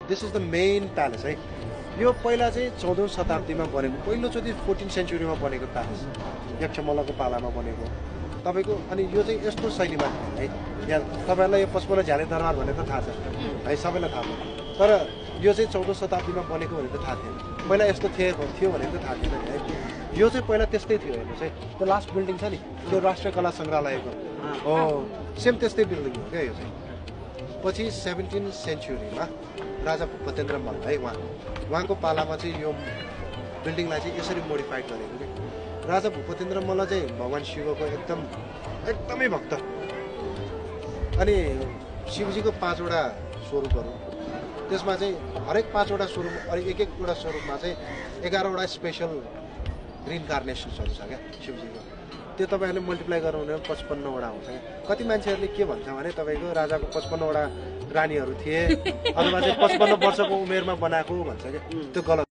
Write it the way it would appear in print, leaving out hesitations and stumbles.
This is the main palace है। यो पहिला चाहिँ 14औं शताब्दीमा बनेको, पहिलोचोटि 14th सेन्चुरीमा बनेको प्यालेस, यक्षमल्लको पालामा बनेको तपाईँको। अनि यो चाहिँ यस्तो शैलीमा है, यहाँ तपाईँहरूलाई यो 55 झ्याले दरबार भनेर त थाहा छ है, सबैलाई थाहा छ, तर यो चाहिँ 14औं शताब्दीमा बनेको भनेर त थाहा थिएन। पहिला यस्तो थियो भनेर त थाहा थिएन है। यो चाहिँ पहिला त्यस्तै थियो हेर्नुहोस् है, त्यो लास्ट बिल्डिङ छ नि, त्यो राष्ट्रिय कला सङ्ग्रहालयको हो, सेम त्यस्तै बिल्डिङ हो क्या यो चाहिँ। पछि 17th सेन्चुरीमा राजा भूपतेन्द्र मल्ल है, उहाँको पालामा चाहिँ यो बिल्डिङलाई चाहिँ यसरी मोडिफाइड गरेको कि। राजा भूपतेन्द्र मल्ल चाहिँ भगवान् शिवको एकदमै भक्त, अनि शिवजीको 5वटा स्वरूपहरू, त्यसमा चाहिँ हरेक 5वटा स्वरूप, अनि एक-एकवटा स्वरूपमा चाहिँ 11वटा स्पेसल रिइन्कार्नेसन्सहरू छ क्या शिवजीको। त्यो तपाईँहरूले मल्टिप्लाई गर्नु भने 55वटा हुन्छ क्या। कति मान्छेहरूले के भन्छ भने तपाईँको राजाको 55वटा रानीहरू थिए, अथवा चाहिँ 55 वर्षको उमेरमा बनाएको भन्छ क्या, त्यो गलत।